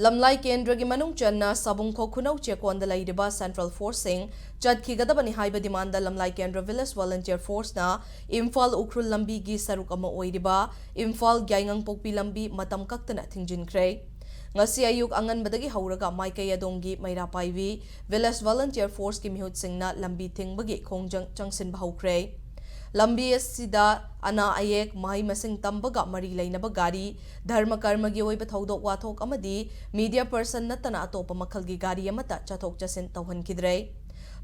lamlai kendra gi manung channa sabungkho khunau chekonda lairiba central forcing chadkhigadabani haiba demanda lamlai kendra village volunteer force na imphal ukhrul lambi gi saruk ama oiriba imphal YAINGANGPOKPI lambi matam kaktana thingjinkhre ngasi ayuk anganbadagi hauraga maikai adongi maira paivi village volunteer force ki mihut singna lambi thingbagi khongjang changsin bahukre lambi asida ana ayek mai masing tambaga mari lainaba gari dharma karma gi oiba thodok wathok amadi media person natana atopa makhalgi gari amata chathok chasin tawhankidre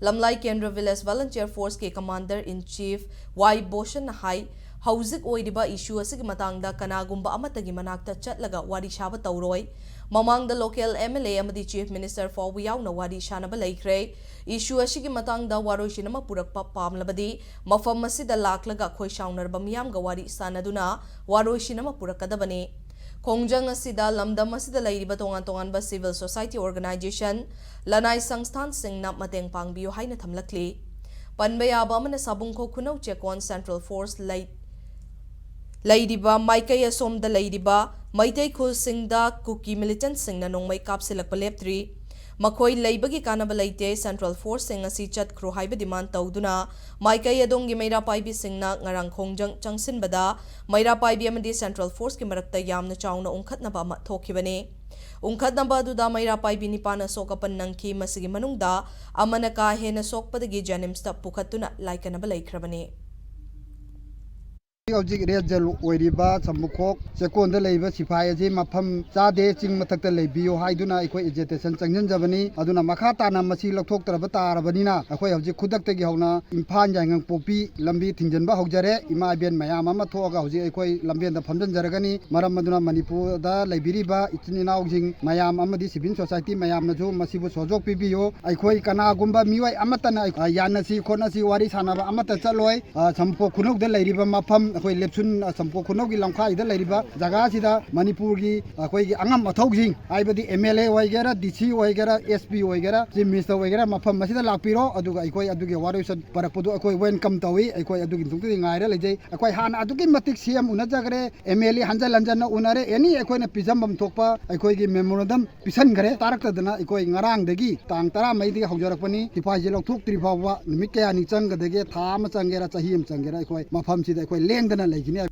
lamlai kendra village volunteer force ke commander in chief Y Boshan hai hauzik oidiba issue asigi matangda kanagumba amatagi manakta chatlaga wari shaba tawroi mamangda local MLA amadi chief minister for yauna wari shanaba laikre issue asigi matangda waroishinama purakpa pamlabadi mafam asida laklaga khoi shaunarba miyamga wari sanaduna waroishinama purakadabani khongjang asida lamdam asida lairiba tongan tongan ba civil society organization lanai sangsthan singna mateng pangbiyo haina thamlakli panbayaba amana sabungkho khunau chekon central force lairiba maikai asomda lairiba maitai khul singda kuki militant singna nongmai kapsilakpa leptri makhoi leibagi kanaba leite central force sing asi chatkhru haiba demand tawduna maikai adongi meira paibi singna ngarang khongjang changsinbada meira paibi amadi central force ki marakta yamna chauna ungkhatnaba ama thokibani ungkhatnaba aduda meira paibi nipana sokapan nangki masigi manungda amana ka hena sokpadagi janimsta pukhatuna laikanaba laikhrabani Object Rejal Oiriba, Samukok, Second Labor Sipai, Mapam, Zade, Ching Matak Labio, Haiduna, Equa Ejetation, Javani, Aduna Makata, Namasi, Lokok, Trabata, Rabanina, Aqua of the Kudak Hona, Impan YAINGANGPOKPI, Lambi, Tinjanba Hojare, Imabian Mayama, Toga, Equa, Lambian, the Pandan Jaragani, Maramaduna, Manipur, Liberiba, Itinina, Mayam, Amadi Civil Society, Mayam Najo, Masibu Sojo, PBO, Equa Kanagumba, Miwa, Amatana, Yanasi, Konasi, Waris, Hanaba, Amata Chaloi, Sampo Kunuk, the Ladiba Mapam. Koi lepsun sampo kuno gi lamkha ida leriba jaga sida Manipur gi koi gi angam mathok jing aibadi MLA waigera DC waigera SP waigera chief minister waigera mafam masida lakpiro aduga koi adugi waroisan parapodu koi welcome tawi koi adugi tungti ngaira lejai koi han adugi matik CM una jagre MLA hanja lanjana unare any koi na pijambam thokpa koi gi memorandum pisan gare tarak tadana koi ngarang degi tang tara mai di haujarakpani tipai jelok thuk tri bhawa nimit kaya ni chang gadege tha ma changera chahim changera koi mafam sida koi leng dana like